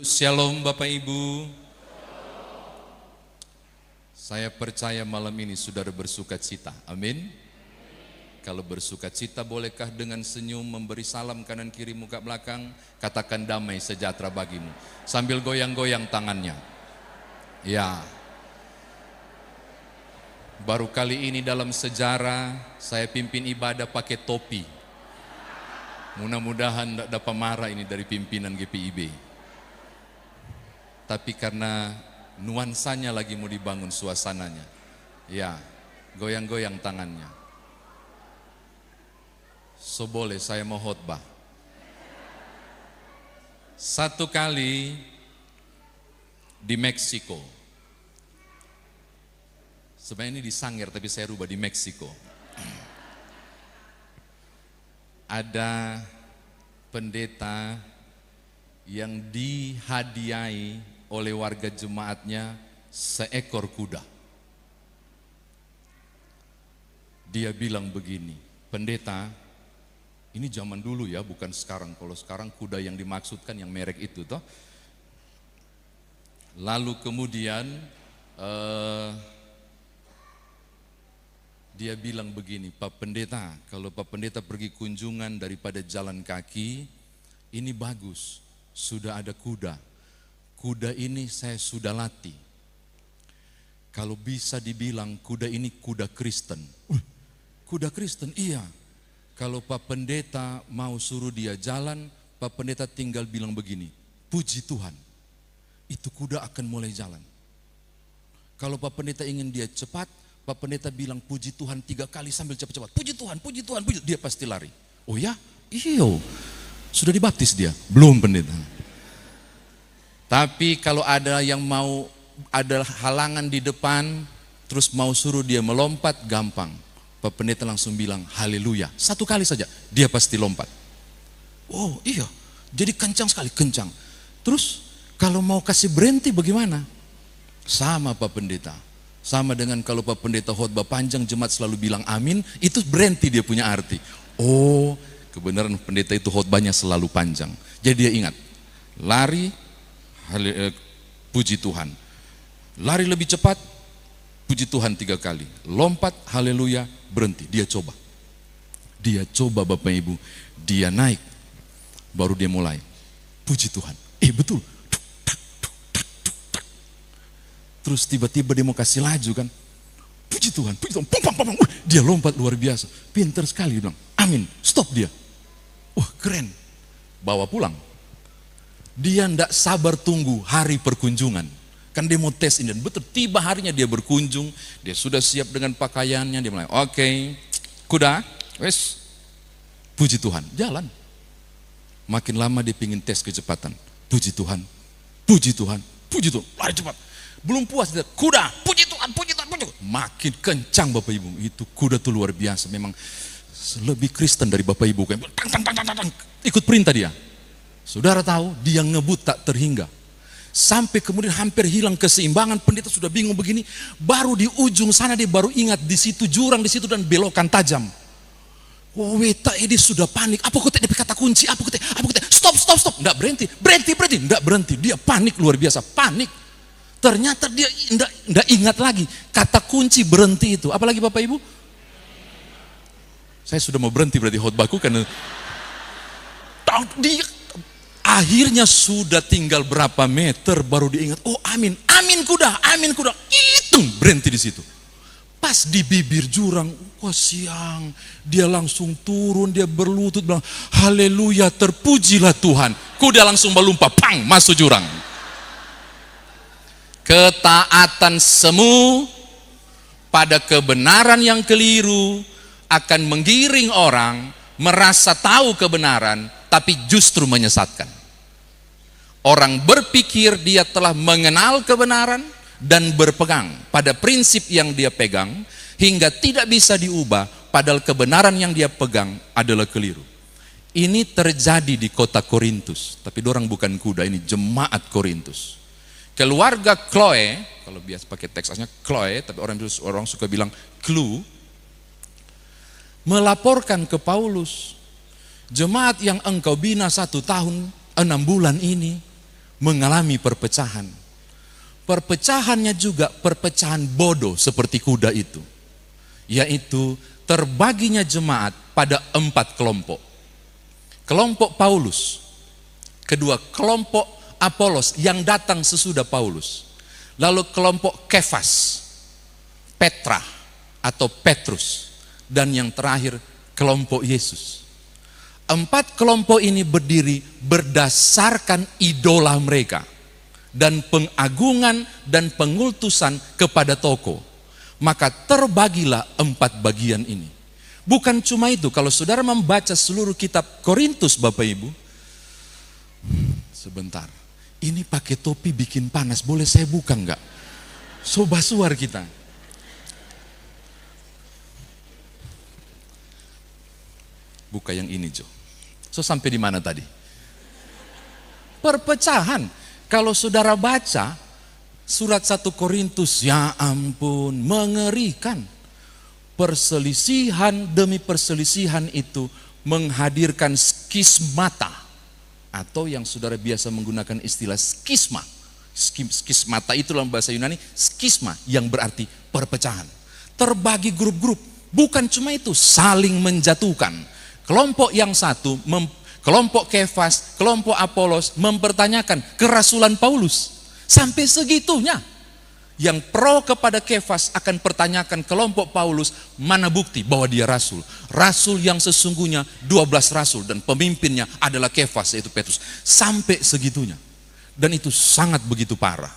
Shalom Bapak Ibu. Saya percaya malam ini saudara bersuka cita. Amin. Kalau bersuka cita, bolehkah dengan senyum memberi salam kanan kiri muka belakang, katakan damai sejahtera bagimu sambil goyang-goyang tangannya. Ya. Baru kali ini dalam sejarah saya pimpin ibadah pakai topi. Mudah-mudahan tidak dapat marah ini dari pimpinan GPIB. Tapi karena nuansanya lagi mau dibangun suasananya. Ya, goyang-goyang tangannya. So boleh saya mau khotbah. Satu kali di Meksiko. Sebenarnya ini di Sangir tapi saya rubah di Meksiko. Ada pendeta yang dihadiahi oleh warga jemaatnya seekor kuda. Dia bilang begini, pendeta, ini zaman dulu ya, bukan sekarang. Kalau sekarang kuda yang dimaksudkan yang merek itu toh. Lalu kemudian dia bilang begini, Pak Pendeta, kalau Pak Pendeta pergi kunjungan daripada jalan kaki, ini bagus, sudah ada kuda. Kuda ini saya sudah latih. Kalau bisa dibilang kuda ini kuda Kristen. Kuda Kristen, iya. Kalau Pak Pendeta mau suruh dia jalan, Pak Pendeta tinggal bilang begini, puji Tuhan, itu kuda akan mulai jalan. Kalau Pak Pendeta ingin dia cepat, Pak Pendeta bilang puji Tuhan 3 kali sambil cepat-cepat. Puji Tuhan, puji Tuhan, puji Tuhan. Dia pasti lari. Oh ya? Iyo. Sudah dibaptis dia? Belum pendeta. Tapi kalau ada yang mau, ada halangan di depan, terus mau suruh dia melompat, gampang. Pak Pendeta langsung bilang, haleluya. 1 kali saja, dia pasti lompat. Oh iya, jadi kencang sekali, kencang. Terus kalau mau kasih berhenti bagaimana? Sama Pak Pendeta. Sama dengan kalau Pak Pendeta khotbah panjang, jemaat selalu bilang amin, itu berhenti dia punya arti. Oh, kebenaran pendeta itu khotbahnya selalu panjang. Jadi dia ingat, lari, puji Tuhan. Lari lebih cepat, puji Tuhan 3 kali. Lompat, haleluya, berhenti. Dia coba. Dia coba Bapak Ibu. Dia naik. Baru dia mulai. Puji Tuhan. Betul. Terus tiba-tiba dia mau kasih laju kan. Puji Tuhan, puji Tuhan. Dia lompat luar biasa. Pintar sekali. Dia bilang, amin. Stop dia. Wah keren. Bawa pulang. Dia tidak sabar tunggu hari perkunjungan. Kan dia mau tes ini. Betul, tiba harinya dia berkunjung. Dia sudah siap dengan pakaiannya. Dia mulai, oke, kuda, wes, puji Tuhan, jalan. Makin lama dia pingin tes kecepatan. Puji Tuhan, puji Tuhan, puji Tuhan, lari cepat. Belum puas, dia, kuda, puji Tuhan, puji Tuhan, puji Tuhan. Makin kencang Bapak Ibu. Itu kuda tuh luar biasa. Memang lebih Kristen dari Bapak Ibu. Ikut perintah dia. Saudara tahu, dia ngebut tak terhingga. Sampai kemudian hampir hilang keseimbangan, pendeta sudah bingung begini. Baru di ujung sana dia baru ingat di situ jurang di situ dan belokan tajam. Oh, weta ini sudah panik. Apa kau tidak kata kunci? Apa kau stop. Enggak berhenti. Enggak berhenti. Dia panik luar biasa, panik. Ternyata dia enggak ingat lagi kata kunci berhenti itu. Apalagi Bapak Ibu? Saya sudah mau berhenti berarti khotbahku karena dia akhirnya sudah tinggal berapa meter baru diingat, oh amin kuda, itu berhenti di situ. Pas di bibir jurang, wah siang, dia langsung turun, dia berlutut bilang, haleluya, terpujilah Tuhan. Kuda langsung melompat, pang, masuk jurang. Ketaatan semu pada kebenaran yang keliru akan menggiring orang merasa tahu kebenaran, tapi justru menyesatkan. Orang berpikir dia telah mengenal kebenaran dan berpegang pada prinsip yang dia pegang hingga tidak bisa diubah, padahal kebenaran yang dia pegang adalah keliru. Ini terjadi di kota Korintus, tapi orang bukan kuda, ini jemaat Korintus. Keluarga Chloe, kalau biasa pakai teksasnya Chloe, tapi orang suka bilang Clue, melaporkan ke Paulus, jemaat yang engkau bina 1 tahun 6 bulan ini mengalami perpecahan. Perpecahannya juga perpecahan bodoh seperti kuda itu. Yaitu terbaginya jemaat pada 4 kelompok. Kelompok Paulus, kedua kelompok Apolos yang datang sesudah Paulus. Lalu kelompok Kefas, Petra atau Petrus, dan yang terakhir kelompok Yesus. 4 kelompok ini berdiri berdasarkan idola mereka dan pengagungan dan pengultusan kepada tokoh. Maka terbagilah 4 bagian ini. Bukan cuma itu, kalau saudara membaca seluruh kitab Korintus Bapak Ibu, sebentar, ini pakai topi bikin panas, boleh saya buka enggak? Soba suar kita. Buka yang ini Jo. So sampai di mana tadi? Perpecahan. Kalau saudara baca surat 1 Korintus, ya ampun, mengerikan. Perselisihan demi perselisihan itu menghadirkan skismata, atau yang saudara biasa menggunakan istilah skisma. Skismata itu dalam bahasa Yunani, skisma yang berarti perpecahan. Terbagi grup-grup, bukan cuma itu, saling menjatuhkan. Kelompok yang satu, kelompok Kefas, kelompok Apolos mempertanyakan kerasulan Paulus. Sampai segitunya. Yang pro kepada Kefas akan pertanyakan kelompok Paulus, mana bukti bahwa dia rasul. Rasul yang sesungguhnya 12 rasul dan pemimpinnya adalah Kefas, yaitu Petrus. Sampai segitunya. Dan itu sangat begitu parah.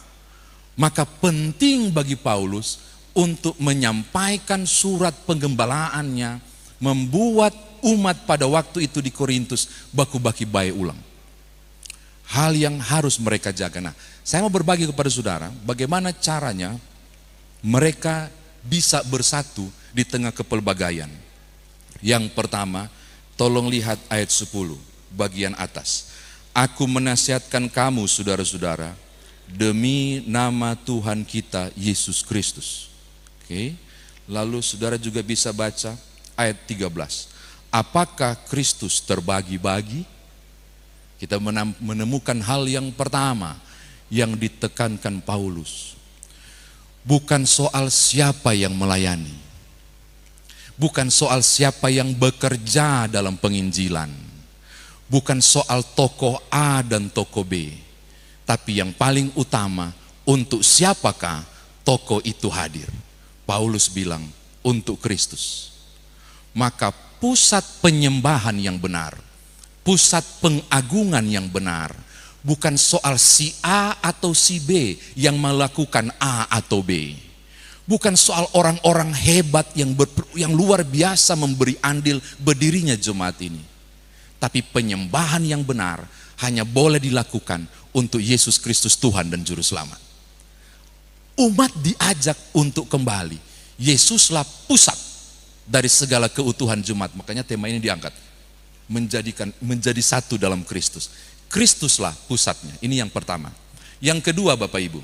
Maka penting bagi Paulus untuk menyampaikan surat penggembalaannya, membuat umat pada waktu itu di Korintus baku-baki baik ulang. Hal yang harus mereka jaga. Nah, saya mau berbagi kepada saudara bagaimana caranya mereka bisa bersatu di tengah kepelbagaian. Yang pertama, tolong lihat ayat 10 bagian atas. Aku menasihatkan kamu saudara-saudara demi nama Tuhan kita Yesus Kristus. Oke. Lalu saudara juga bisa baca ayat 13. Apakah Kristus terbagi-bagi? Kita menemukan hal yang pertama yang ditekankan Paulus. Bukan soal siapa yang melayani. Bukan soal siapa yang bekerja dalam penginjilan. Bukan soal tokoh A dan tokoh B. Tapi yang paling utama, untuk siapakah tokoh itu hadir? Paulus bilang, untuk Kristus. Maka pusat penyembahan yang benar, pusat pengagungan yang benar, bukan soal si A atau si B yang melakukan A atau B. Bukan soal orang-orang hebat yang luar biasa memberi andil berdirinya jemaat ini. Tapi penyembahan yang benar hanya boleh dilakukan untuk Yesus Kristus Tuhan dan Juru Selamat. Umat diajak untuk kembali. Yesuslah pusat dari segala keutuhan jemaat. Makanya tema ini diangkat. Menjadi satu dalam Kristus. Kristuslah pusatnya. Ini yang pertama. Yang kedua Bapak Ibu.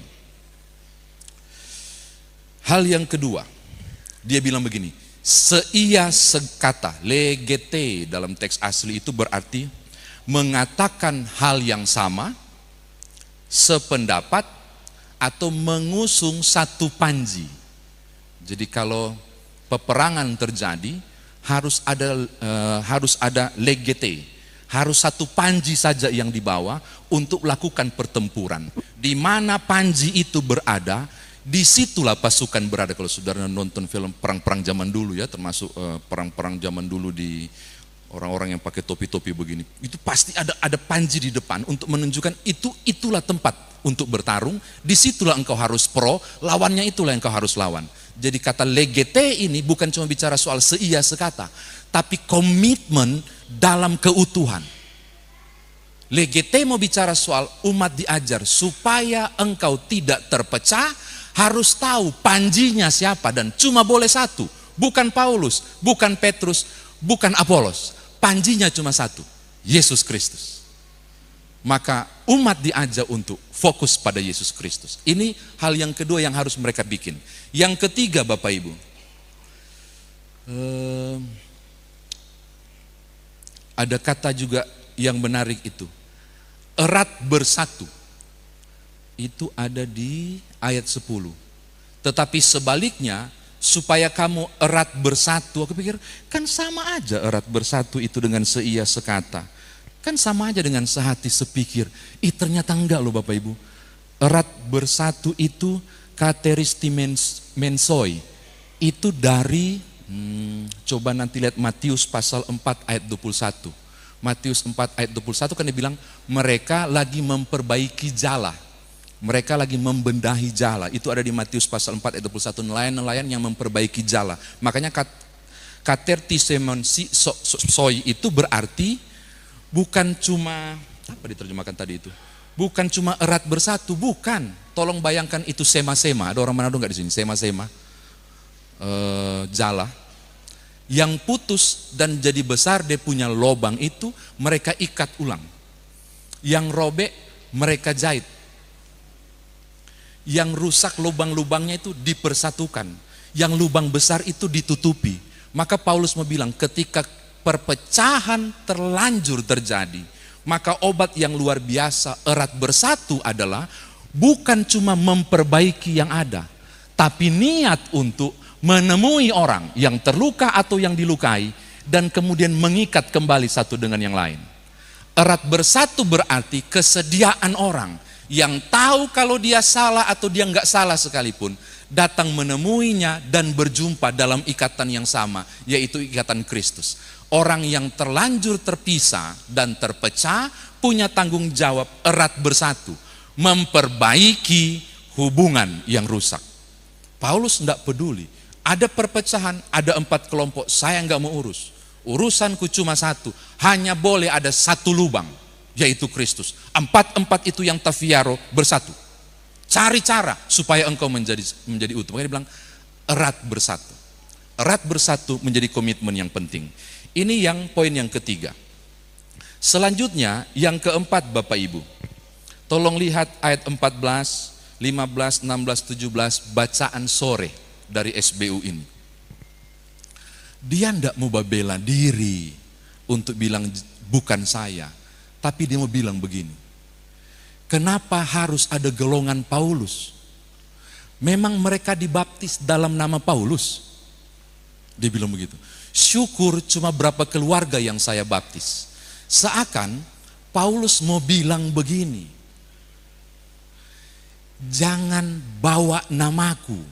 Hal yang kedua. Dia bilang begini. Seia sekata. Legete dalam teks asli itu berarti mengatakan hal yang sama, sependapat, atau mengusung satu panji. Jadi kalau peperangan terjadi, harus ada legete, harus satu panji saja yang dibawa untuk lakukan pertempuran. Di mana panji itu berada, disitulah pasukan berada. Kalau saudara nonton film perang-perang zaman dulu ya, termasuk perang-perang zaman dulu di orang-orang yang pakai topi-topi begini, itu pasti ada panji di depan untuk menunjukkan itulah tempat untuk bertarung. Disitulah engkau harus pro, lawannya itulah yang engkau harus lawan. Jadi kata legete ini bukan cuma bicara soal seia sekata, tapi komitmen dalam keutuhan. Legete mau bicara soal umat diajar supaya engkau tidak terpecah, harus tahu panjinya siapa dan cuma boleh satu. Bukan Paulus, bukan Petrus, bukan Apolos. Panjinya cuma satu, Yesus Kristus. Maka umat diajak untuk fokus pada Yesus Kristus. Ini hal yang kedua yang harus mereka bikin. Yang ketiga Bapak Ibu, ada kata juga yang menarik itu, erat bersatu. Itu ada di ayat 10. Tetapi sebaliknya, supaya kamu erat bersatu. Aku pikir, kan sama aja erat bersatu itu dengan seia sekata. Kan sama aja dengan sehati sepikir. Ternyata enggak loh Bapak Ibu. Erat bersatu itu kateristimensoi. Itu dari, coba nanti lihat Matius pasal 4 ayat 21. Matius 4 ayat 21 kan dia bilang, mereka lagi memperbaiki jala. Mereka lagi membenahi jala. Itu ada di Matius pasal 4 ayat 21. Nelayan-nelayan yang memperbaiki jala. Makanya katertistemensoi itu berarti bukan cuma, apa diterjemahkan tadi itu? Bukan cuma erat bersatu, bukan. Tolong bayangkan itu sema-sema. Ada orang Manado nggak di sini? Sema-sema, jala. Yang putus dan jadi besar, dia punya lobang itu, mereka ikat ulang. Yang robek, mereka jahit. Yang rusak lubang-lubangnya itu dipersatukan. Yang lubang besar itu ditutupi. Maka Paulus mau bilang, ketika perpecahan terlanjur terjadi, maka obat yang luar biasa erat bersatu adalah bukan cuma memperbaiki yang ada, tapi niat untuk menemui orang yang terluka atau yang dilukai dan kemudian mengikat kembali satu dengan yang lain. Erat bersatu berarti kesediaan orang yang tahu kalau dia salah atau dia nggak salah sekalipun, datang menemuinya dan berjumpa dalam ikatan yang sama, yaitu ikatan Kristus. Orang yang terlanjur terpisah dan terpecah punya tanggung jawab erat bersatu, memperbaiki hubungan yang rusak. Paulus tidak peduli, ada perpecahan, ada 4 kelompok, saya nggak mau urus. Urusanku cuma satu, hanya boleh ada satu lubang, yaitu Kristus. 4 itu yang tafiaro bersatu. Cari cara supaya engkau menjadi utuh. Makanya dia bilang erat bersatu. Erat bersatu menjadi komitmen yang penting. Ini yang poin yang ketiga. Selanjutnya yang keempat Bapak Ibu. Tolong lihat ayat 14, 15, 16, 17 bacaan sore dari SBU ini. Dia tidak mau bela diri untuk bilang bukan saya. Tapi dia mau bilang begini, kenapa harus ada golongan Paulus? Memang mereka dibaptis dalam nama Paulus? Dia bilang begitu. Syukur cuma berapa keluarga yang saya baptis. Seakan Paulus mau bilang begini, jangan bawa namaku,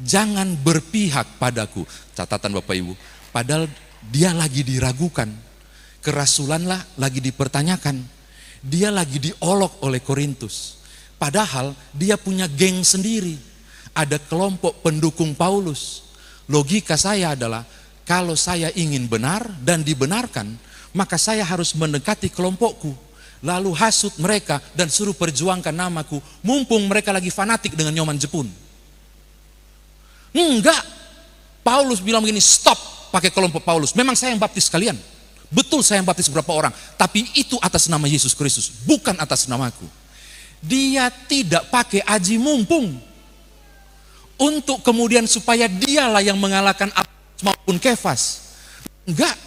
jangan berpihak padaku. Catatan Bapak Ibu, padahal dia lagi diragukan. Kerasulanlah lagi dipertanyakan. Dia lagi diolok oleh Korintus. Padahal dia punya geng sendiri. Ada kelompok pendukung Paulus. Logika saya adalah, kalau saya ingin benar dan dibenarkan, maka saya harus mendekati kelompokku. Lalu hasut mereka dan suruh perjuangkan namaku. Mumpung mereka lagi fanatik dengan Nyoman Jepun. Enggak. Paulus bilang begini, stop pakai kelompok Paulus. Memang saya yang baptis kalian. Betul saya yang baptis beberapa orang, tapi itu atas nama Yesus Kristus, bukan atas namaku. Dia tidak pakai aji mumpung untuk kemudian supaya dialah yang mengalahkan Apolos maupun Kefas. Enggak,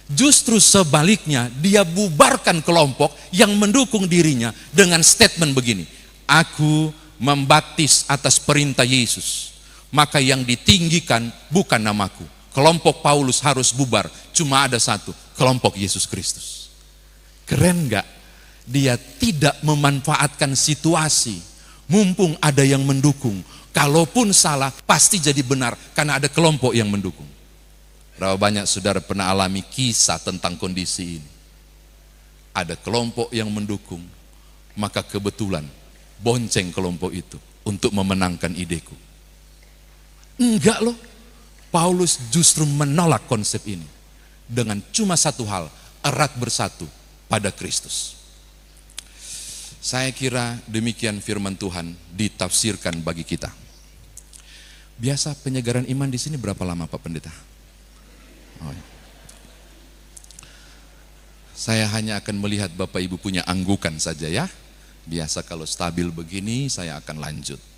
justru sebaliknya dia bubarkan kelompok yang mendukung dirinya dengan statement begini, aku membaptis atas perintah Yesus, maka yang ditinggikan bukan namaku. Kelompok Paulus harus bubar, cuma ada satu, kelompok Yesus Kristus. Keren gak? Dia tidak memanfaatkan situasi, mumpung ada yang mendukung. Kalaupun salah, pasti jadi benar, karena ada kelompok yang mendukung. Berapa banyak saudara pernah alami kisah tentang kondisi ini? Ada kelompok yang mendukung, maka kebetulan bonceng kelompok itu untuk memenangkan ideku. Enggak loh. Paulus justru menolak konsep ini dengan cuma satu hal, erat bersatu pada Kristus. Saya kira demikian firman Tuhan ditafsirkan bagi kita. Biasa penyegaran iman di sini berapa lama Pak Pendeta? Oh, ya. Saya hanya akan melihat Bapak Ibu punya anggukan saja ya. Biasa kalau stabil begini saya akan lanjut.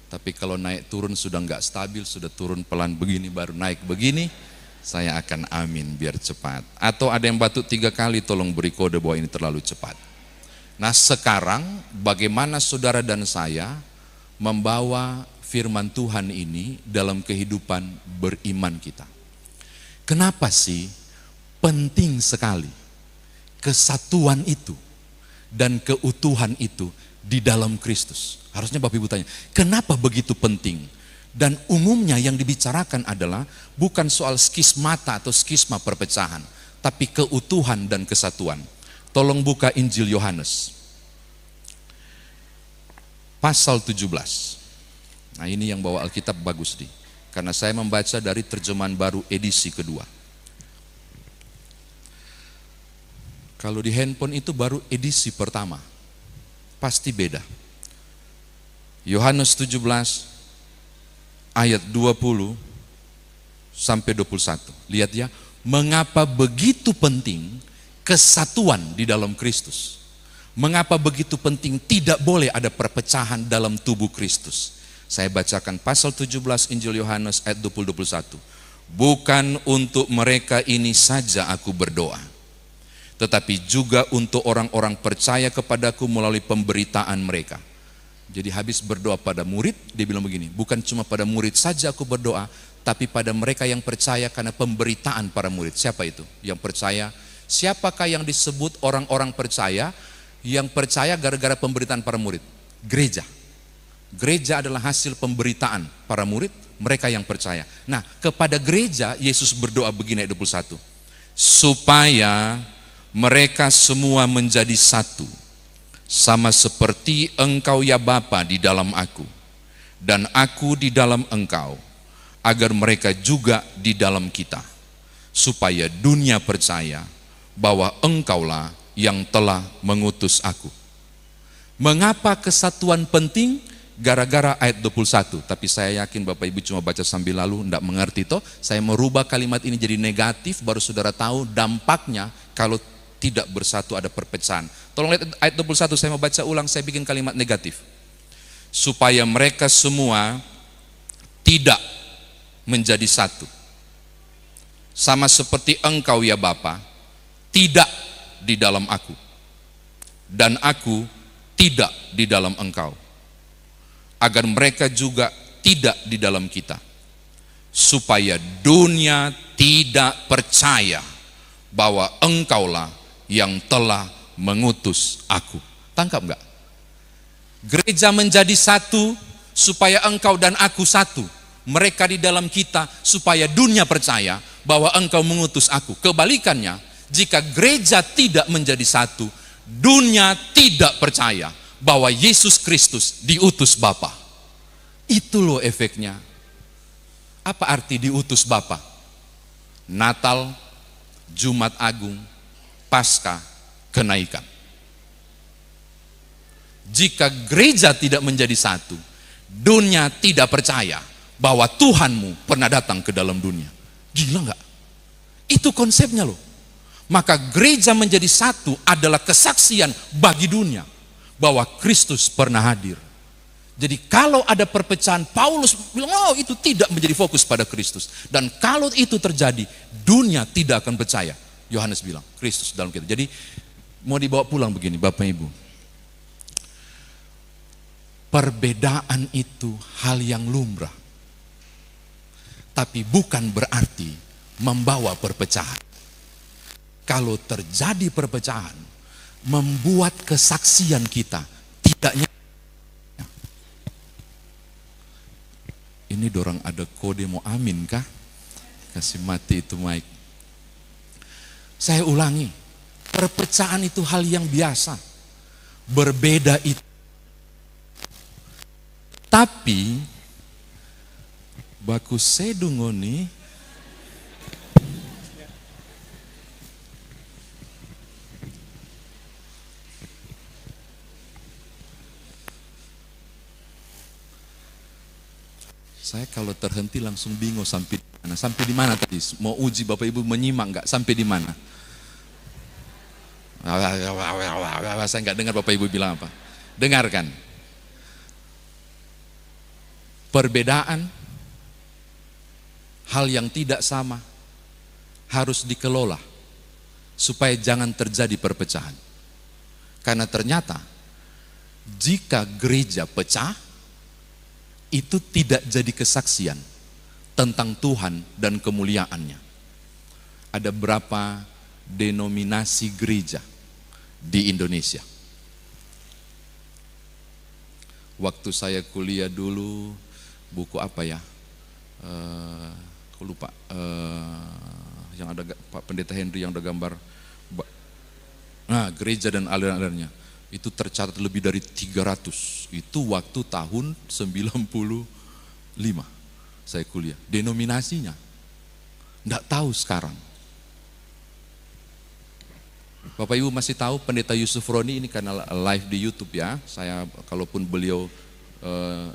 Tapi kalau naik turun sudah enggak stabil, sudah turun pelan begini baru naik begini, saya akan amin biar cepat. Atau ada yang batuk 3 kali, tolong beri kode bahwa ini terlalu cepat. Nah sekarang bagaimana saudara dan saya membawa firman Tuhan ini dalam kehidupan beriman kita. Kenapa sih penting sekali kesatuan itu dan keutuhan itu di dalam Kristus? Harusnya Bapak Ibu tanya, kenapa begitu penting? Dan umumnya yang dibicarakan adalah bukan soal skismata atau skisma perpecahan, tapi keutuhan dan kesatuan. Tolong buka Injil Yohanes pasal 17. Nah ini yang bawa Alkitab bagus nih, karena saya membaca dari terjemahan baru edisi kedua. Kalau di handphone itu baru edisi pertama, pasti beda. Yohanes 17 ayat 20 sampai 21. Lihat ya, mengapa begitu penting kesatuan di dalam Kristus. Mengapa begitu penting tidak boleh ada perpecahan dalam tubuh Kristus. Saya bacakan pasal 17 Injil Yohanes ayat 20-21. Bukan untuk mereka ini saja aku berdoa, tetapi juga untuk orang-orang percaya kepadaku melalui pemberitaan mereka. Jadi habis berdoa pada murid, dia bilang begini, bukan cuma pada murid saja aku berdoa, tapi pada mereka yang percaya karena pemberitaan para murid. Siapa itu yang percaya? Siapakah yang disebut orang-orang percaya? Yang percaya gara-gara pemberitaan para murid? Gereja. Gereja adalah hasil pemberitaan para murid, mereka yang percaya. Nah, kepada gereja Yesus berdoa begini ayat 21. Supaya mereka semua menjadi satu, sama seperti Engkau ya Bapa di dalam aku, dan aku di dalam Engkau, agar mereka juga di dalam kita, supaya dunia percaya bahwa Engkaulah yang telah mengutus aku. Mengapa kesatuan penting? Gara-gara ayat 21, tapi saya yakin Bapak Ibu cuma baca sambil lalu, tidak mengerti toh. Saya merubah kalimat ini jadi negatif, baru saudara tahu dampaknya kalau tidak bersatu ada perpecahan. Tolong lihat ayat 21, saya mau baca ulang, saya bikin kalimat negatif. Supaya mereka semua tidak menjadi satu, sama seperti Engkau ya Bapa tidak di dalam aku, dan aku tidak di dalam Engkau, agar mereka juga tidak di dalam kita, supaya dunia tidak percaya bahwa Engkaulah yang telah mengutus aku. Tangkap enggak? Gereja menjadi satu supaya engkau dan aku satu. Mereka di dalam kita supaya dunia percaya bahwa engkau mengutus aku. Kebalikannya, jika gereja tidak menjadi satu, dunia tidak percaya bahwa Yesus Kristus diutus Bapa. Itu loh efeknya. Apa arti diutus Bapa? Natal, Jumat Agung, Paskah, kenaikan. Jika gereja tidak menjadi satu, dunia tidak percaya bahwa Tuhanmu pernah datang ke dalam dunia. Gila enggak? Itu konsepnya loh. Maka gereja menjadi satu adalah kesaksian bagi dunia bahwa Kristus pernah hadir. Jadi kalau ada perpecahan, Paulus bilang, oh itu tidak menjadi fokus pada Kristus. Dan kalau itu terjadi, dunia tidak akan percaya. Yohanes bilang, Kristus dalam kita. Jadi mau dibawa pulang begini Bapak Ibu. Perbedaan itu hal yang lumrah. Tapi bukan berarti membawa perpecahan. Kalau terjadi perpecahan, membuat kesaksian kita tidak nyata. Ini dorang ada kode mau amin kah? Kasih mati itu mic. Saya ulangi, perpecahan itu hal yang biasa. Berbeda itu. Tapi baku sedungoni saya kalau terhenti langsung bingung sampai mana. Sampai di mana tadi? Mau uji Bapak Ibu menyimak enggak? Sampai di mana? Saya enggak dengar Bapak Ibu bilang apa. Dengarkan. Perbedaan, hal yang tidak sama, harus dikelola supaya jangan terjadi perpecahan. Karena ternyata jika gereja pecah, itu tidak jadi kesaksian tentang Tuhan dan kemuliaannya. Ada berapa denominasi gereja di Indonesia? Waktu saya kuliah dulu, buku apa ya? Aku lupa. Yang ada Pak Pendeta Henry yang ada gambar. Nah, gereja dan aliran-alirannya itu tercatat lebih dari 300. Itu waktu tahun 95 saya kuliah. Denominasinya enggak tahu sekarang. Bapak Ibu masih tahu Pendeta Yusuf Roni ini karena live di YouTube ya. Saya kalaupun beliau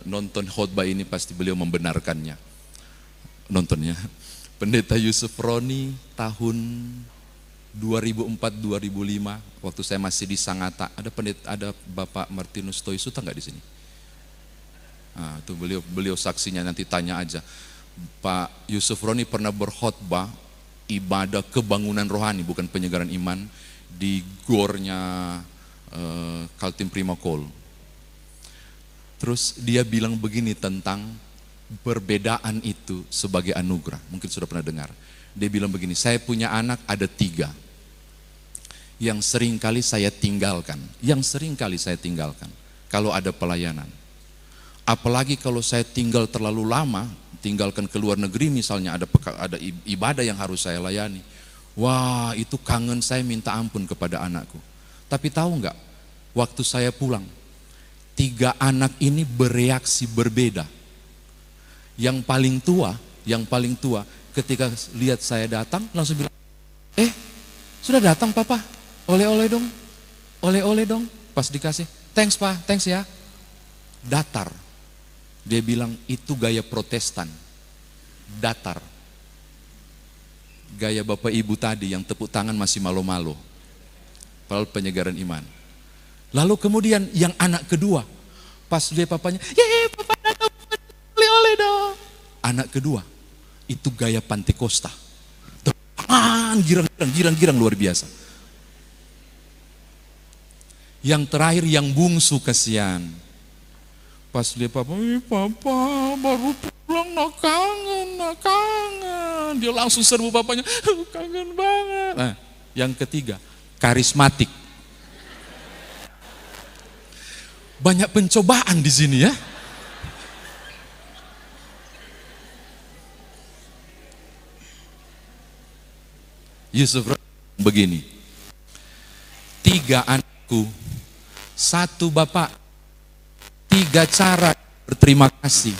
nonton khotbah ini pasti beliau membenarkannya. Nontonnya. Pendeta Yusuf Roni tahun 2004-2005 waktu saya masih di Sangatta. Ada Bapak Martinus Toisuta enggak di sini? Nah, itu beliau saksinya, nanti tanya aja. Pak Yusuf Roni pernah berkhotbah ibadah kebangunan rohani, bukan penyegaran iman, di gornya Kaltim Primakol. Terus dia bilang begini tentang perbedaan itu sebagai anugerah. Mungkin sudah pernah dengar. Dia bilang begini, saya punya anak ada 3 yang sering kali saya tinggalkan. Kalau ada pelayanan. Apalagi kalau saya tinggal terlalu lama, tinggalkan ke luar negeri misalnya, ada ibadah yang harus saya layani. Wah, itu kangen saya minta ampun kepada anakku. Tapi tahu enggak, waktu saya pulang, 3 anak ini bereaksi berbeda. Yang paling tua ketika lihat saya datang langsung bilang, sudah datang papa, oleh-oleh dong. Pas dikasih, thanks pak, thanks ya. Datar. Dia bilang itu gaya Protestan, datar. Gaya Bapak Ibu tadi yang tepuk tangan masih malu-malu. Padahal penyegaran iman. Lalu kemudian yang anak kedua, pas dia papanya, papa datang, oleh-oleh dong. Anak kedua, itu gaya Pantekosta. Girang-girang luar biasa. Yang terakhir yang bungsu kasihan. Pas dia papa baru pulang nak kangen. Dia langsung serbu papanya, kangen banget. Nah, yang ketiga, karismatik. Banyak pencobaan di sini ya. Yusuf begini, 3 anakku, 1 bapak, 3 cara berterima kasih.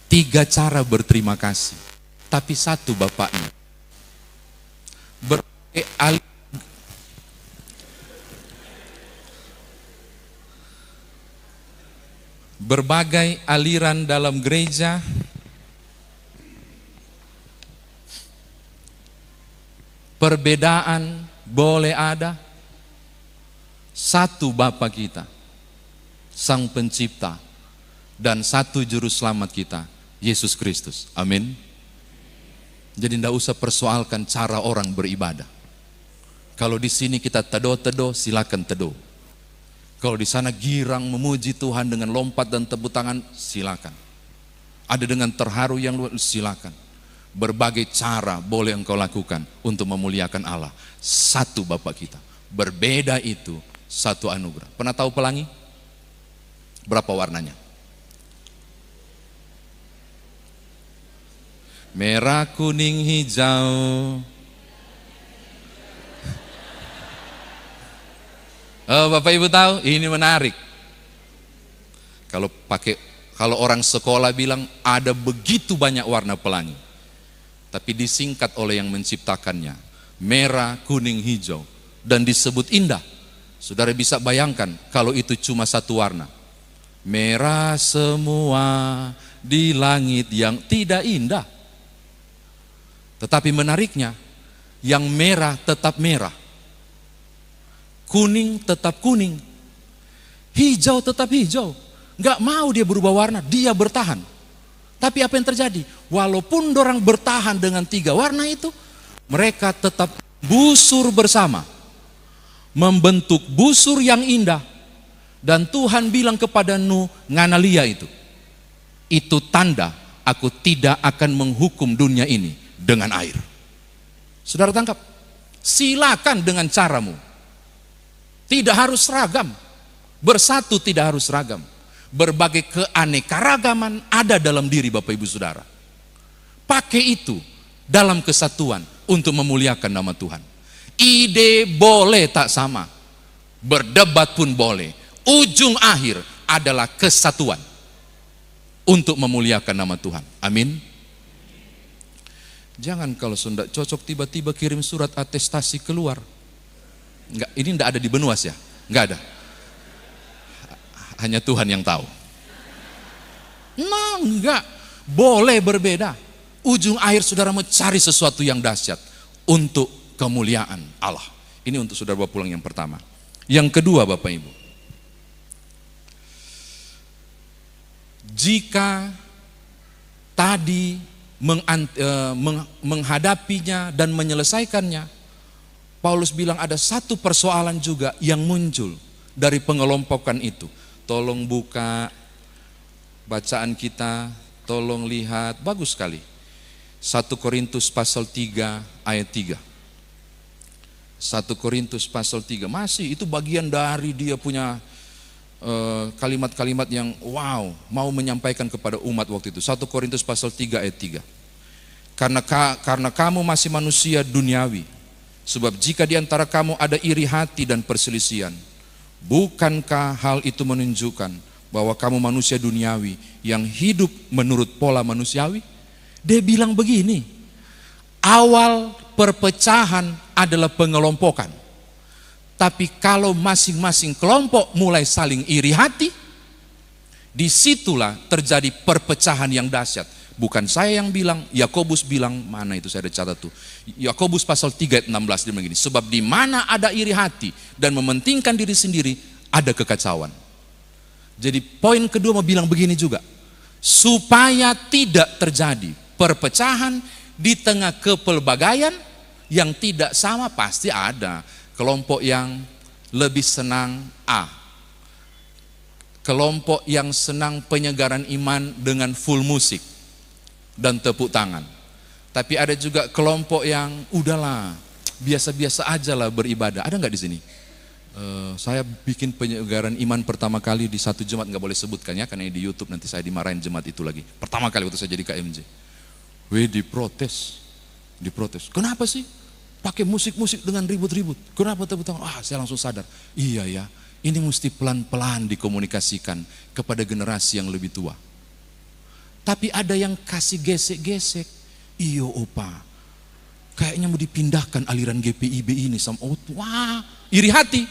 3 cara berterima kasih. Tapi 1 bapaknya. Berbagai aliran dalam gereja, perbedaan boleh ada. 1 Bapa kita, Sang Pencipta, dan 1 Juru Selamat kita, Yesus Kristus. Amin. Jadi tidak usah persoalkan cara orang beribadah. Kalau di sini kita tedo-tedo, silakan tedo. Kalau di sana girang memuji Tuhan dengan lompat dan tepuk tangan, silakan. Ada dengan terharu yang luar, silakan. Berbagai cara boleh engkau lakukan untuk memuliakan Allah. 1 Bapa kita. Berbeda itu 1 anugerah. Pernah tahu pelangi? Berapa warnanya? Merah, kuning, hijau. Oh, Bapak Ibu tahu? Ini menarik. Kalau orang sekolah bilang ada begitu banyak warna pelangi. Tapi disingkat oleh yang menciptakannya. Merah, kuning, hijau. Dan disebut indah. Saudara bisa bayangkan kalau itu cuma 1 warna. Merah semua di langit yang tidak indah. Tetapi menariknya, yang merah tetap merah. Kuning tetap kuning. Hijau tetap hijau. Enggak mau dia berubah warna, dia bertahan. Tapi apa yang terjadi? Walaupun orang bertahan dengan 3 warna itu, mereka tetap busur bersama. membentuk busur yang indah. Dan Tuhan bilang kepada Nuh, nganalia itu tanda aku tidak akan menghukum dunia ini dengan air. Saudara tangkap? Silakan dengan caramu. Tidak harus seragam. Bersatu tidak harus seragam. Berbagai keanekaragaman ada dalam diri Bapak Ibu Saudara. Pakai itu dalam kesatuan untuk memuliakan nama Tuhan. Ide boleh tak sama, berdebat pun boleh. Ujung akhir adalah kesatuan untuk memuliakan nama Tuhan. Amin. Jangan kalau sudah cocok tiba-tiba kirim surat atestasi keluar. Enggak, ini enggak ada di Benuas ya? Enggak ada. Hanya Tuhan yang tahu. Nah, enggak. Boleh berbeda. Ujung akhir saudara mencari sesuatu yang dahsyat untuk kemuliaan Allah. Ini untuk saudara bawa pulang yang pertama. Yang kedua Bapak Ibu. Jika tadi menghadapinya dan menyelesaikannya, Paulus bilang ada satu persoalan juga yang muncul dari pengelompokan itu. Tolong buka bacaan kita, tolong lihat, bagus sekali. 1 Korintus pasal 3 ayat 3. 1 Korintus pasal 3, masih itu bagian dari dia punya kalimat-kalimat yang wow, mau menyampaikan kepada umat waktu itu. 1 Korintus pasal 3 ayat 3. Karena kamu masih manusia duniawi, sebab jika di antara kamu ada iri hati dan perselisihan, bukankah hal itu menunjukkan bahwa kamu manusia duniawi yang hidup menurut pola manusiawi? Dia bilang begini, awal perpecahan adalah pengelompokan. Tapi kalau masing-masing kelompok mulai saling iri hati, disitulah terjadi perpecahan yang dahsyat. Bukan saya yang bilang, Yakobus bilang, mana itu saya ada catat tuh. Yakobus pasal 3 ayat 16 dia bilang gini, sebab di mana ada iri hati dan mementingkan diri sendiri, ada kekacauan. Jadi poin kedua mau bilang begini juga, supaya tidak terjadi perpecahan di tengah kepelbagaian yang tidak sama, pasti ada kelompok yang lebih senang A, kelompok yang senang penyegaran iman dengan full musik dan tepuk tangan. Tapi ada juga kelompok yang udahlah biasa-biasa aja lah beribadah. Ada nggak di sini? Saya bikin penyegaran iman pertama kali di satu jemaat, nggak boleh sebutkan ya, karena di YouTube nanti saya dimarahin jemaat itu lagi. Pertama kali waktu saya jadi KMJ, diprotes. Kenapa sih? Pakai musik-musik dengan ribut-ribut. Kenapa tepuk tangan? Saya langsung sadar. Iya ya, ini mesti pelan-pelan dikomunikasikan kepada generasi yang lebih tua. Tapi ada yang kasih gesek-gesek. Iyo opa, kayaknya mau dipindahkan aliran GPIB ini sama wah, iri hati.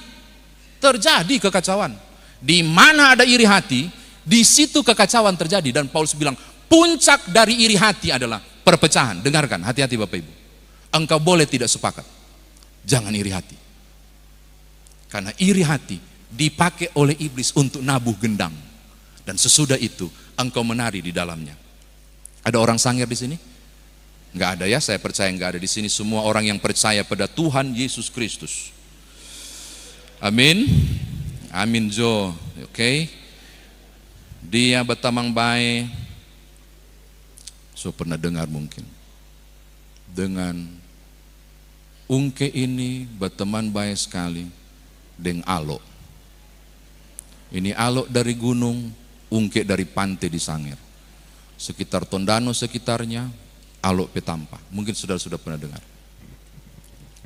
Terjadi kekacauan. Di mana ada iri hati, di situ kekacauan terjadi. Dan Paulus bilang, puncak dari iri hati adalah perpecahan. Dengarkan, hati-hati Bapak Ibu. Engkau boleh tidak sepakat, jangan iri hati. Karena iri hati dipakai oleh iblis untuk nabuh gendang. Dan sesudah itu engkau menari di dalamnya. Ada orang sangir di sini? Enggak ada ya, saya percaya enggak ada di sini. Semua orang yang percaya pada Tuhan Yesus Kristus. Amin. Amin Jo. Oke. Dia bertamang baik. So pernah dengar mungkin. Dengan ungke ini berteman baik sekali dengan Alok. Ini Alok dari gunung, ungke dari pantai di Sangir. Sekitar Tondano sekitarnya, Alok Petampa. Mungkin saudara sudah pernah dengar.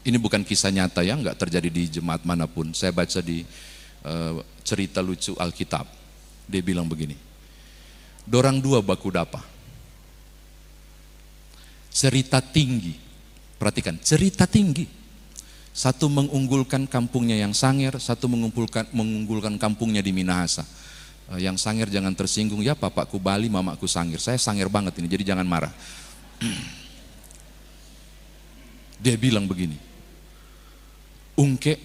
Ini bukan kisah nyata ya, nggak terjadi di jemaat manapun. Saya baca di cerita lucu Alkitab. Dia bilang begini, dorang dua baku dapa. Cerita tinggi, perhatikan, cerita tinggi. Satu mengunggulkan kampungnya yang Sangir, satu mengunggulkan kampungnya di Minahasa. Yang Sangir jangan tersinggung ya, papaku Bali, mamaku Sangir. Saya Sangir banget ini, jadi jangan marah. Dia bilang begini, ungke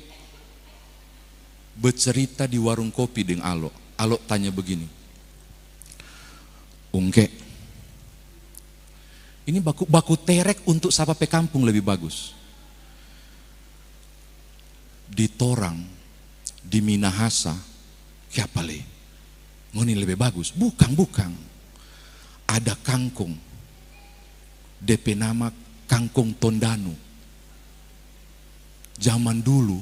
bercerita di warung kopi dengan Alok. Alok tanya begini, ungke, ini baku terek untuk sapa pe kampung lebih bagus. di torang, di Minahasa, siapa le? Ngoni lebih bagus? Bukan. Ada kangkung, DP nama kangkung tondano. Zaman dulu,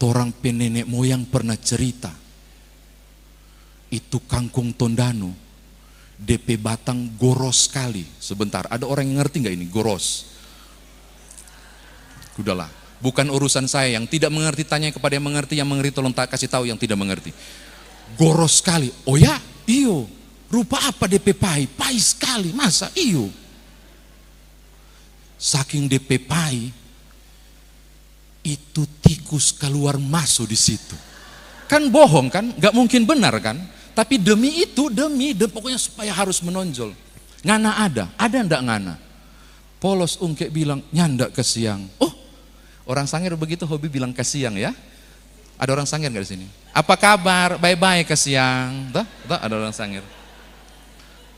torang penenek moyang pernah cerita, itu kangkung tondano, DP batang goros sekali. Sebentar, ada orang yang ngerti nggak ini goros? Udahlah, bukan urusan saya. Yang tidak mengerti tanya kepada yang mengerti tolong tak kasih tahu yang tidak mengerti. Goros sekali. Oh ya, iyo. Rupa apa DP pai? Pai sekali, masa iyo. Saking DP pai, itu tikus keluar masuk di situ. Kan bohong kan? Gak mungkin benar kan? Tapi demi itu, demi pokoknya supaya harus menonjol. Ngana ada ndak ngana? Polos ungkek bilang, nyandak ke siang. Oh, orang Sangir begitu hobi bilang ke siang ya. Ada orang Sangir nggak di sini? Apa kabar? Bye-bye ke siang. Tuh, ada orang Sangir.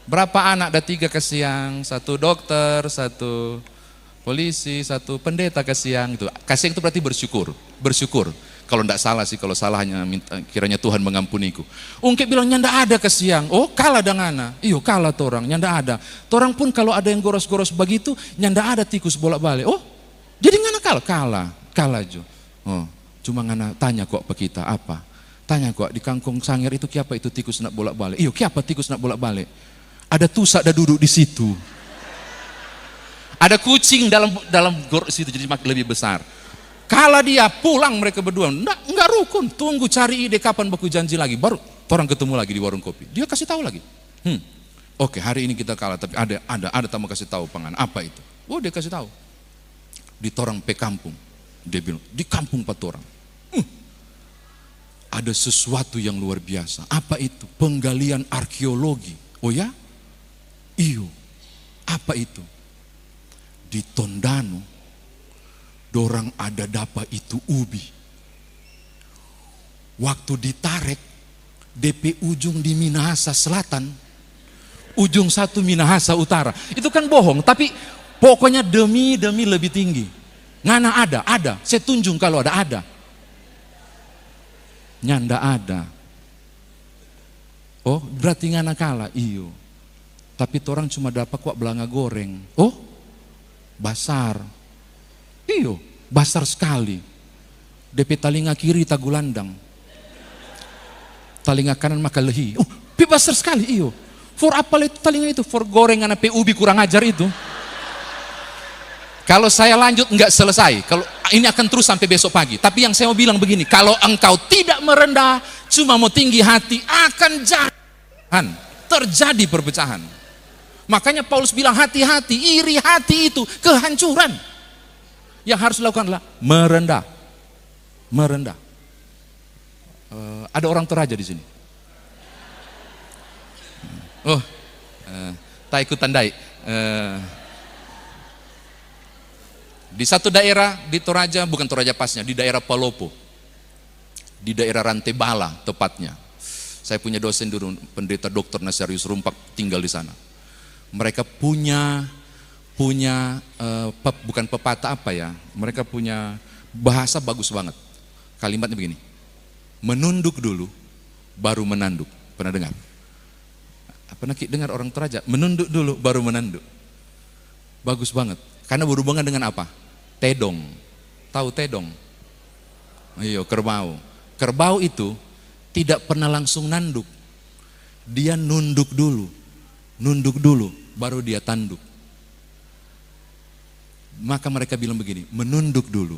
Berapa anak? Ada 3 ke siang. 1 dokter, 1 polisi, 1 pendeta ke siang. Itu kasih itu berarti bersyukur. Kalau tidak salah sih, kalau salah hanya minta, kiranya Tuhan mengampuniku. Ungkep bilang nyanda ada ke siang. Oh kalah dengana. Iyo kalah torang, nyanda ada. Torang pun kalau ada yang goros-goros begitu, nyanda ada tikus bolak-balik. Oh jadi ngana kalah jo. Oh cuma ngana tanya kok pe kita apa? Tanya kok di kangkung Sangir itu kiapa itu tikus nak bolak-balik. Iyo kiapa tikus nak bolak-balik? Ada tusak ada duduk di situ. Ada kucing dalam goros itu jadi makin lebih besar. Kala dia pulang mereka berdua, enggak rukun, tunggu cari ide kapan baku janji lagi, baru orang ketemu lagi di warung kopi. Dia kasih tahu lagi. Oke, hari ini kita kalah, tapi ada tamu kasih tahu pangan. Apa itu? Oh, dia kasih tahu. Di torang pe kampung. Dia bilang, di kampung patorang. Ada sesuatu yang luar biasa. Apa itu? Penggalian arkeologi. Oh ya? Iyo. Apa itu? Di Tondano dorang ada dapat itu ubi. Waktu ditarik, DP ujung di Minahasa Selatan, ujung satu Minahasa Utara. Itu kan bohong, tapi pokoknya demi lebih tinggi. Ngana ada. Saya tunjuk kalau ada. Nyanda ada. Oh, berarti ngana kalah. Iyo. Tapi orang cuma dapat kok belanga goreng. Oh, basar. Iyo, basar sekali. DP talinga kiri tagulandang. Talinga kanan maka lehi. Oh, basar sekali, iyo. For apa itu talinga itu? For gorengan apa ubi kurang ajar itu. Kalau saya lanjut enggak selesai. Kalau ini akan terus sampai besok pagi. Tapi yang saya mau bilang begini, kalau engkau tidak merendah, cuma mau tinggi hati, akan terjadi perpecahan. Makanya Paulus bilang hati-hati, iri hati itu kehancuran. Yang harus dilakukan adalah merendah. Ada orang Toraja di sini. Oh, tak ikut tandai. Di satu daerah di Toraja, bukan Toraja pasnya, di daerah Palopo, di daerah Rantebala tepatnya. Saya punya dosen dulu, pendeta Dr. Nasarius Rumpak tinggal di sana. Mereka punya bukan pepatah apa ya, mereka punya bahasa bagus banget. Kalimatnya begini, menunduk dulu baru menanduk. Pernah dengar? Pernah dengar orang Toraja? Menunduk dulu baru menanduk. Bagus banget, karena berhubungan dengan apa? Tedong. Tahu tedong? Iya, kerbau. Kerbau itu tidak pernah langsung nanduk. Dia nunduk dulu baru dia tanduk. Maka mereka bilang begini, menunduk dulu,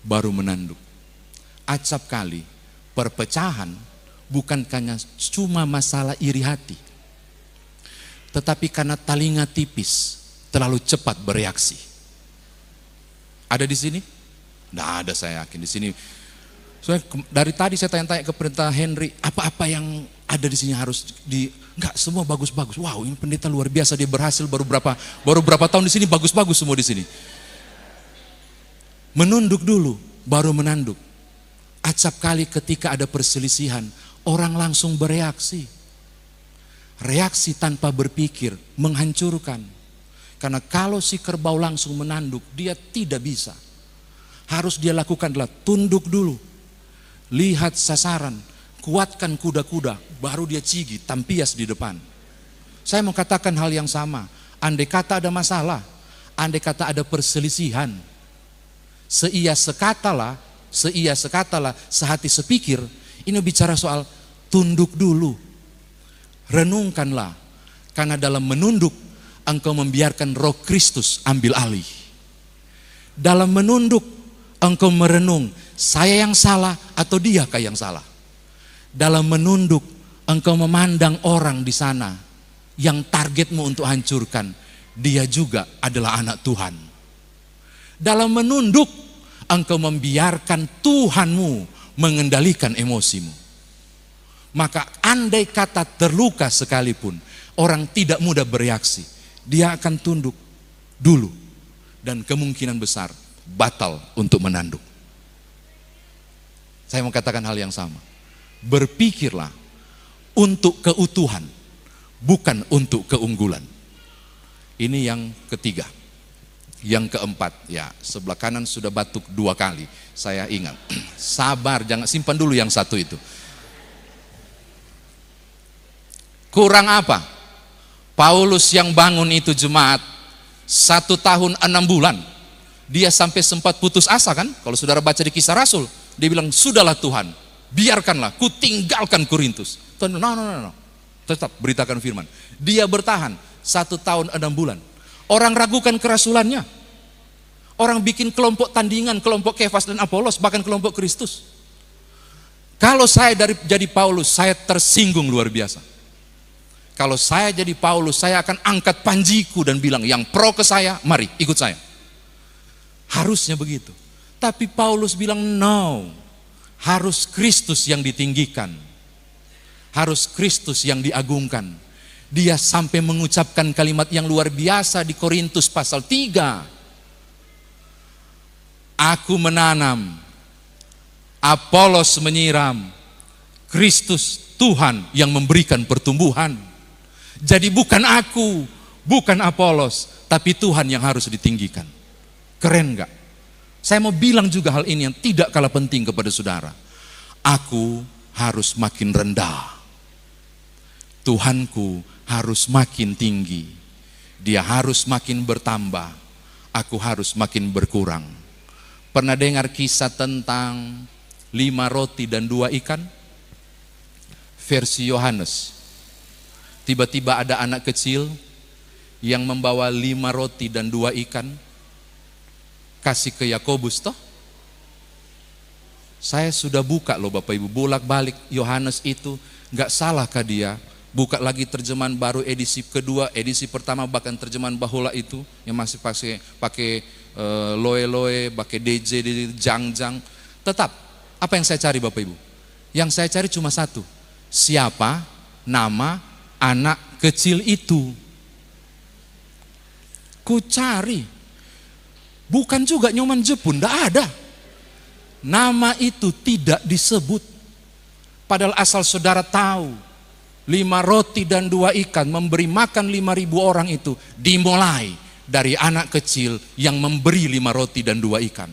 baru menanduk. Acap kali, perpecahan bukan hanya cuma masalah iri hati, tetapi karena talinga tipis, terlalu cepat bereaksi. Ada di sini? Tidak ada, saya yakin di sini. Soalnya dari tadi saya tanya-tanya ke pendeta Henry, apa-apa yang ada di sini harus enggak, semua bagus-bagus. Wow, ini pendeta luar biasa, dia berhasil baru berapa tahun di sini, bagus-bagus semua di sini. Menunduk dulu, baru menanduk. Acap kali ketika ada perselisihan, orang langsung bereaksi. Reaksi tanpa berpikir, menghancurkan. Karena kalau si kerbau langsung menanduk, dia tidak bisa. harus dia lakukan adalah tunduk dulu. Lihat sasaran, kuatkan kuda-kuda, baru dia cigi, tampias di depan. Saya mau katakan hal yang sama. Andai kata ada masalah, andai kata ada perselisihan, seia sekatalah, sehati sepikir. Ini bicara soal tunduk dulu. Renungkanlah, karena dalam menunduk engkau membiarkan Roh Kristus ambil alih. Dalam menunduk engkau merenung, saya yang salah atau diakah yang salah. Dalam menunduk engkau memandang orang di sana yang targetmu untuk hancurkan, dia juga adalah anak Tuhan. Dalam menunduk engkau membiarkan Tuhanmu mengendalikan emosimu. Maka andai kata terluka sekalipun, orang tidak mudah bereaksi. Dia akan tunduk dulu dan kemungkinan besar batal untuk menanduk. Saya mau katakan hal yang sama. Berpikirlah untuk keutuhan, bukan untuk keunggulan. Ini yang ketiga. Yang keempat, ya sebelah kanan sudah batuk 2 kali. Saya ingat, sabar, jangan simpan dulu yang satu itu. Kurang apa? Paulus yang bangun itu jemaat 1 tahun 6 bulan. Dia sampai sempat putus asa kan? Kalau saudara baca di Kisah Rasul, dia bilang, sudahlah Tuhan, biarkanlah, ku tinggalkan Korintus. Tuhan, no. Tetap beritakan firman. Dia bertahan 1 tahun 6 bulan. Orang ragukan kerasulannya. Orang bikin kelompok tandingan, kelompok Kefas dan Apolos, bahkan kelompok Kristus. Kalau saya jadi Paulus, saya tersinggung luar biasa. Kalau saya jadi Paulus, saya akan angkat panjiku dan bilang, yang pro ke saya, mari ikut saya. Harusnya begitu. Tapi Paulus bilang, no. Harus Kristus yang ditinggikan. Harus Kristus yang diagungkan. Dia sampai mengucapkan kalimat yang luar biasa di Korintus pasal 3. Aku menanam, Apolos menyiram, Kristus Tuhan yang memberikan pertumbuhan. Jadi bukan aku, bukan Apolos, tapi Tuhan yang harus ditinggikan. Keren gak? Saya mau bilang juga hal ini yang tidak kalah penting kepada saudara. Aku harus makin rendah. Tuhanku harus makin tinggi. Dia harus makin bertambah. Aku harus makin berkurang. Pernah dengar kisah tentang 5 roti dan 2 ikan? Versi Yohanes. Tiba-tiba ada anak kecil yang membawa 5 roti dan 2 ikan. Kasih ke Yakobus toh. Saya sudah buka loh Bapak Ibu, bolak-balik Yohanes itu, gak salahkah dia? Buka lagi terjemahan baru edisi kedua, edisi pertama bahkan terjemahan Bahula itu yang masih pakai loe-loe, pakai DJ, jang-jang. Tetap, apa yang saya cari Bapak Ibu? Yang saya cari cuma satu. Siapa nama anak kecil itu? Ku cari. Bukan juga nyoman jepun, tidak ada. Nama itu tidak disebut. Padahal asal saudara tahu, 5 roti dan 2 ikan memberi makan 5.000 orang itu dimulai dari anak kecil yang memberi 5 roti dan 2 ikan.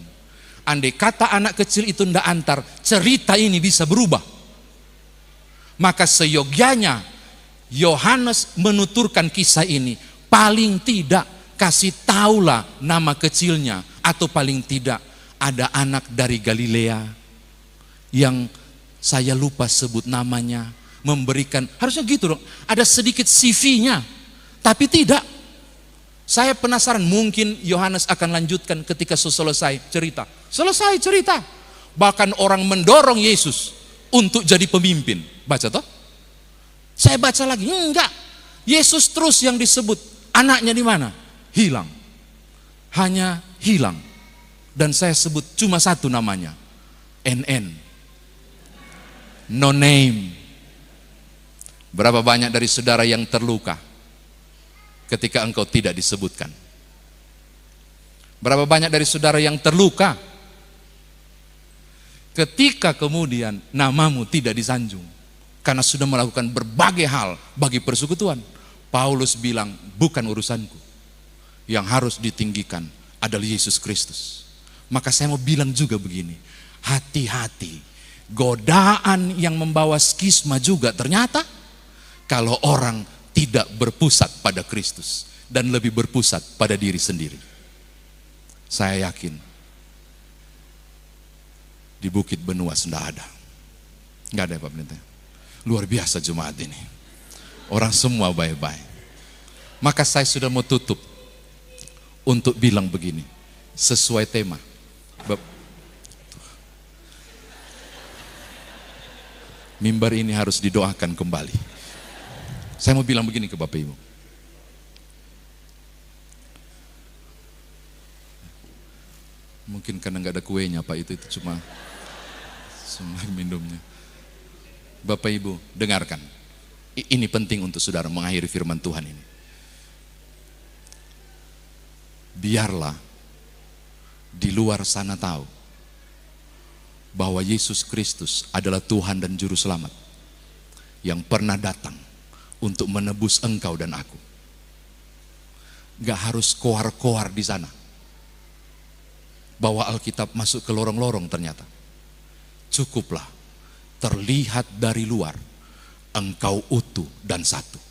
Andai kata anak kecil itu tidak antar, cerita ini bisa berubah. Maka seyogyanya Yohanes menuturkan kisah ini, paling tidak kasih taulah nama kecilnya, atau paling tidak ada anak dari Galilea yang saya lupa sebut namanya, memberikan, harusnya gitu dong, ada sedikit CV-nya, tapi tidak. Saya penasaran, mungkin Yohanes akan lanjutkan ketika selesai cerita. Selesai cerita, bahkan orang mendorong Yesus untuk jadi pemimpin. Baca toh? Saya baca lagi, enggak. Yesus terus yang disebut. Anaknya di mana? Hilang. Hanya hilang. Dan saya sebut cuma satu namanya. NN. No name. Berapa banyak dari saudara yang terluka ketika engkau tidak disebutkan? Berapa banyak dari saudara yang terluka ketika kemudian namamu tidak disanjung karena sudah melakukan berbagai hal bagi persekutuan? Paulus bilang, bukan urusanku. Yang harus ditinggikan adalah Yesus Kristus. Maka saya mau bilang juga begini, hati-hati. Godaan yang membawa skisma juga ternyata kalau orang tidak berpusat pada Kristus dan lebih berpusat pada diri sendiri. Saya yakin di Bukit Benua sudah ada. Enggak ada ya Pak Pendeta? Luar biasa jemaat ini. Orang semua baik-baik. Maka saya sudah mau tutup untuk bilang begini, sesuai tema. Mimbar ini harus didoakan kembali. Saya mau bilang begini ke Bapak Ibu. Mungkin karena nggak ada kuenya Pak, itu cuma minumnya. Bapak Ibu, dengarkan. Ini penting untuk saudara mengakhiri firman Tuhan ini. Biarlah di luar sana tahu bahwa Yesus Kristus adalah Tuhan dan Juru Selamat yang pernah datang untuk menebus engkau dan aku. Gak harus koar-koar di sana. Bawa Alkitab masuk ke lorong-lorong ternyata. Cukuplah terlihat dari luar engkau utuh dan satu.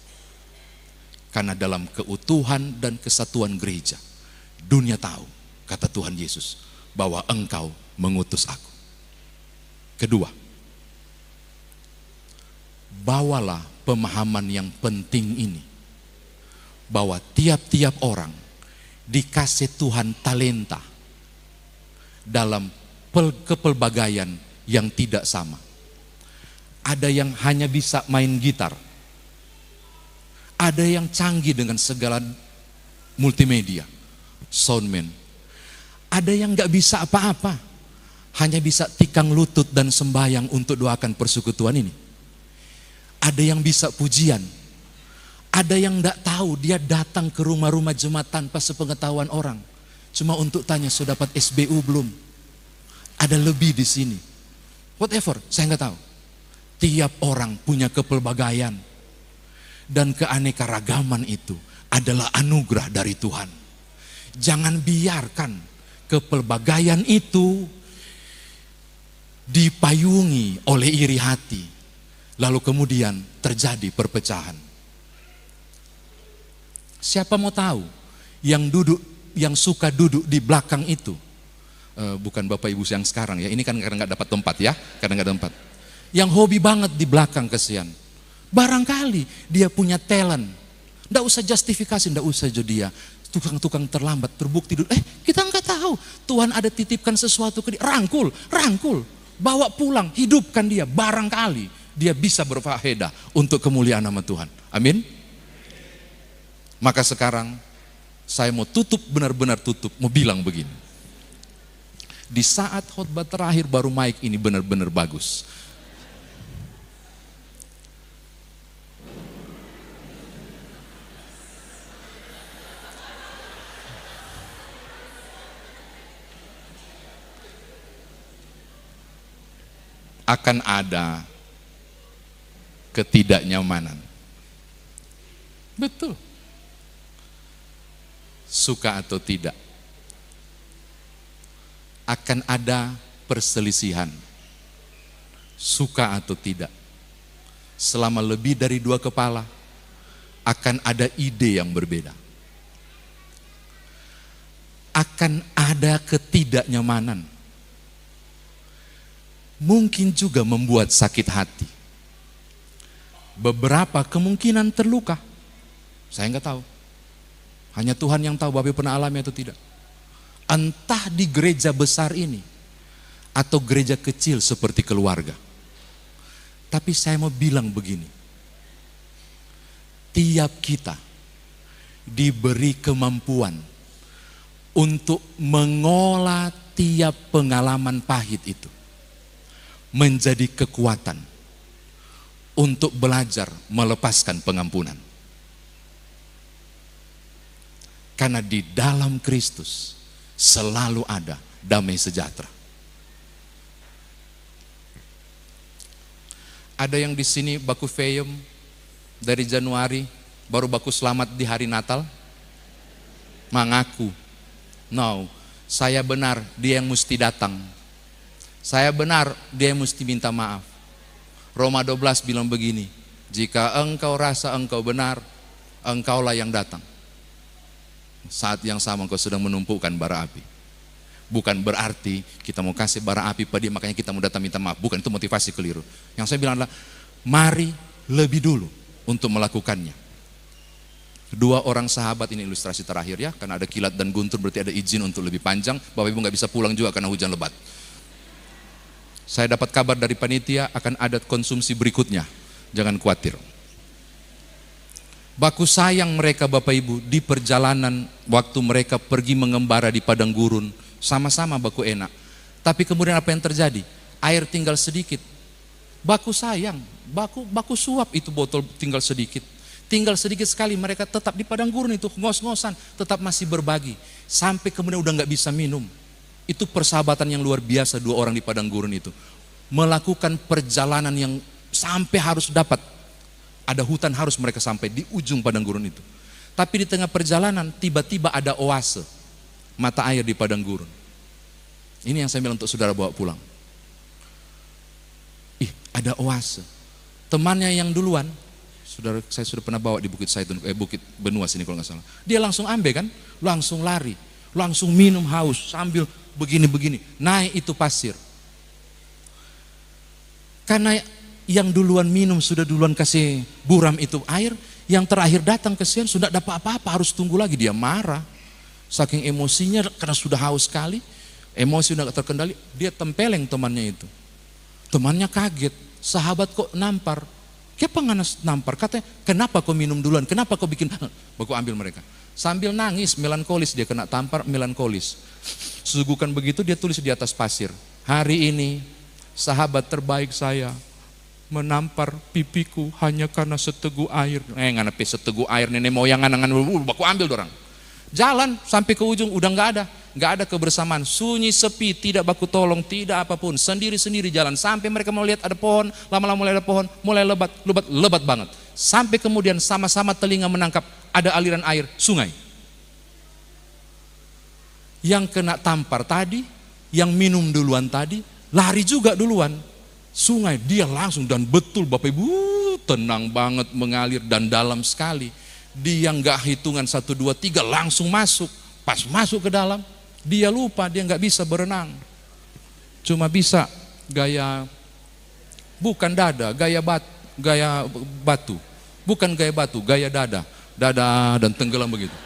Karena dalam keutuhan dan kesatuan gereja, dunia tahu, kata Tuhan Yesus, bahwa engkau mengutus aku. Kedua, bawalah pemahaman yang penting ini, bahwa tiap-tiap orang dikasih Tuhan talenta dalam kepelbagaian yang tidak sama. Ada yang hanya bisa main gitar, ada yang canggih dengan segala multimedia, soundman, ada yang gak bisa apa-apa, hanya bisa tikang lutut dan sembahyang untuk doakan persekutuan ini. Ada yang bisa pujian, ada yang gak tahu, dia datang ke rumah-rumah jemaat tanpa sepengetahuan orang, cuma untuk tanya, sudah dapat SBU belum? Ada lebih di sini. Whatever, saya nggak tahu. Tiap orang punya kepelbagaian, dan keanekaragaman itu adalah anugerah dari Tuhan. Jangan biarkan kepelbagaian itu dipayungi oleh iri hati, lalu kemudian terjadi perpecahan. Siapa mau tahu yang suka duduk di belakang itu? Bukan Bapak Ibu yang sekarang ya, ini kan karena nggak dapat tempat ya, karena nggak ada tempat. Yang hobi banget di belakang kesian. Barangkali dia punya talent. Nggak usah justifikasi, nggak usah jadi dia tukang-tukang terlambat, terbukti dulu. Kita nggak tahu, Tuhan ada titipkan sesuatu ke dia. Rangkul, bawa pulang, hidupkan dia. Barangkali dia bisa berfaedah untuk kemuliaan nama Tuhan. Amin. Maka sekarang saya mau tutup, benar-benar tutup, mau bilang begini. Di saat khotbah terakhir baru mic ini benar-benar bagus. Akan ada ketidaknyamanan. Betul. Suka atau tidak. Akan ada perselisihan, suka atau tidak. Selama lebih dari dua kepala, akan ada ide yang berbeda. Akan ada ketidaknyamanan. Mungkin juga membuat sakit hati. Beberapa kemungkinan terluka. Saya nggak tahu. Hanya Tuhan yang tahu Bapak pernah alami atau tidak. Entah di gereja besar ini atau gereja kecil seperti keluarga. Tapi saya mau bilang begini. Tiap kita diberi kemampuan untuk mengolah tiap pengalaman pahit itu menjadi kekuatan untuk belajar melepaskan pengampunan. Karena di dalam Kristus selalu ada damai sejahtera. Ada yang di sini baku feyem dari Januari, baru baku selamat di hari Natal? Mengaku. No, Saya benar, dia yang mesti datang. Saya benar, dia yang mesti minta maaf. Roma 12 bilang begini, jika engkau rasa engkau benar, engkaulah yang datang. Saat yang sama engkau sedang menumpukan bara api. Bukan berarti kita mau kasih bara api pada dia, makanya kita mau datang minta maaf. Bukan, itu motivasi keliru. Yang saya bilang adalah, mari lebih dulu untuk melakukannya. Dua orang sahabat, ini ilustrasi terakhir ya, karena ada kilat dan guntur berarti ada izin untuk lebih panjang. Bapak Ibu nggak bisa pulang juga karena hujan lebat. Saya dapat kabar dari panitia akan ada konsumsi berikutnya, jangan khawatir. Baku sayang mereka Bapak Ibu di perjalanan waktu mereka pergi mengembara di padang gurun, sama-sama baku enak. Tapi kemudian apa yang terjadi? Air tinggal sedikit. Baku sayang, baku suap itu botol tinggal sedikit. Tinggal sedikit sekali, mereka tetap di padang gurun itu ngos-ngosan, tetap masih berbagi. Sampai kemudian udah nggak bisa minum. Itu persahabatan yang luar biasa dua orang di padang gurun itu. Melakukan perjalanan yang sampai harus dapat. Ada hutan harus mereka sampai di ujung padang gurun itu. Tapi di tengah perjalanan tiba-tiba ada oase. Mata air di padang gurun. Ini yang saya bilang untuk saudara bawa pulang. Ada oase. Temannya yang duluan, saya sudah pernah bawa di Bukit Saitun, Bukit Benua sini kalau nggak salah. Dia langsung ambil kan, langsung lari, langsung minum haus sambil begini-begini, naik itu pasir. Karena yang duluan minum sudah duluan kasih buram itu air, yang terakhir datang kesian sudah dapat apa-apa, harus tunggu lagi, dia marah. Saking emosinya karena sudah haus sekali, emosi udah gak terkendali, dia tempeleng temannya itu. Temannya kaget, sahabat kok nampar. Kenapa nganas nampar? Katanya, kenapa kau minum duluan? Kenapa kau bikin? Baku ambil mereka. Sambil nangis, melankolis, dia kena tampar, melankolis. Suguhkan begitu, dia tulis di atas pasir. Hari ini, sahabat terbaik saya menampar pipiku hanya karena seteguk air. Nganape seteguk air, nenek moyang anangan, baku ambil dorang. Jalan sampai ke ujung, udah nggak ada kebersamaan, sunyi sepi, tidak baku tolong, tidak apapun, sendiri-sendiri jalan sampai mereka mau lihat ada pohon, lama-lama mulai ada pohon, mulai lebat banget, sampai kemudian sama-sama telinga menangkap ada aliran air sungai. Yang kena tampar tadi, yang minum duluan tadi, lari juga duluan, sungai dia langsung dan betul Bapak Ibu, tenang banget mengalir dan dalam sekali. Dia nggak hitungan 1, 2, 3 langsung masuk. Pas masuk ke dalam, dia lupa dia nggak bisa berenang. Cuma bisa gaya, bukan dada, gaya batu. Bukan gaya batu, gaya dada dan tenggelam begitu.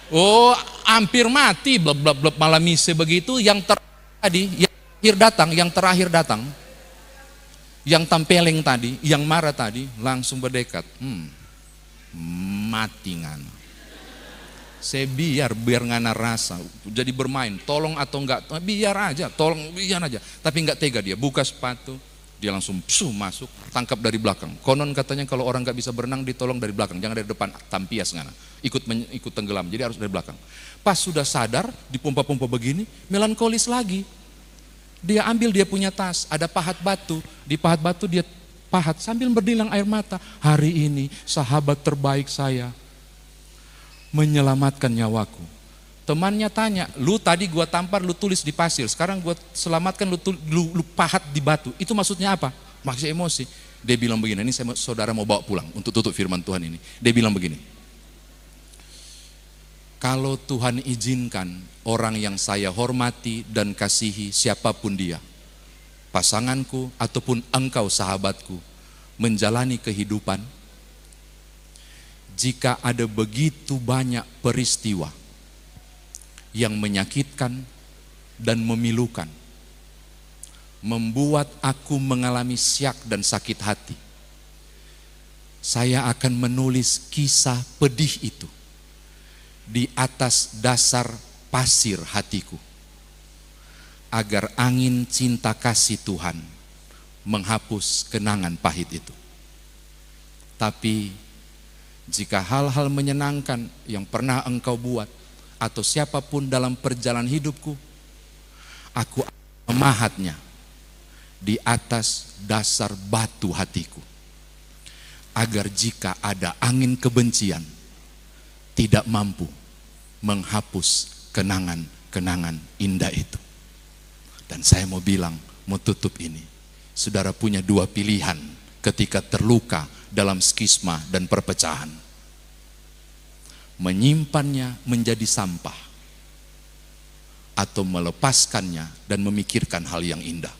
Oh, hampir mati, blab malam misi begitu. Yang terakhir datang, yang tempeleng tadi, yang marah tadi, langsung berdekat. Mati ngana. Saya biar ngana rasa, jadi bermain, tolong atau enggak, biar aja, tapi enggak tega dia, buka sepatu, dia langsung masuk, tangkap dari belakang. Konon katanya kalau orang enggak bisa berenang ditolong dari belakang, jangan dari depan, tampias ngana, ikut tenggelam, jadi harus dari belakang. Pas sudah sadar, dipompa-pompa begini, melankolis lagi. Dia ambil dia punya tas, ada pahat batu, di pahat batu dia pahat sambil berdilang air mata. Hari ini sahabat terbaik saya menyelamatkan nyawaku. Temannya tanya, lu tadi gua tampar, lu tulis di pasir, sekarang gua selamatkan, lu pahat di batu. Itu maksudnya apa? Maksudnya emosi. Dia bilang begini, ini saudara mau bawa pulang untuk tutup firman Tuhan ini. Dia bilang begini, kalau Tuhan izinkan orang yang saya hormati dan kasihi, siapapun dia, pasanganku ataupun engkau sahabatku, menjalani kehidupan, jika ada begitu banyak peristiwa yang menyakitkan dan memilukan, membuat aku mengalami syak dan sakit hati, saya akan menulis kisah pedih itu di atas dasar pasir hatiku, agar angin cinta kasih Tuhan menghapus kenangan pahit itu. Tapi jika hal-hal menyenangkan yang pernah engkau buat atau siapapun dalam perjalanan hidupku, aku memahatnya di atas dasar batu hatiku, agar jika ada angin kebencian tidak mampu menghapus kenangan kenangan indah itu. Dan saya mau bilang, mau tutup ini. Saudara punya dua pilihan ketika terluka dalam skisma dan perpecahan. Menyimpannya menjadi sampah, atau melepaskannya dan memikirkan hal yang indah.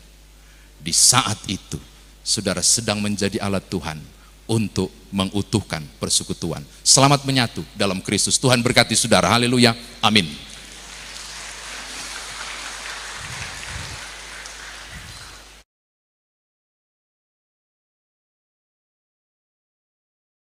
Di saat itu, saudara sedang menjadi alat Tuhan untuk mengutuhkan persekutuan. Selamat menyatu dalam Kristus. Tuhan berkati saudara. Haleluya. Amin.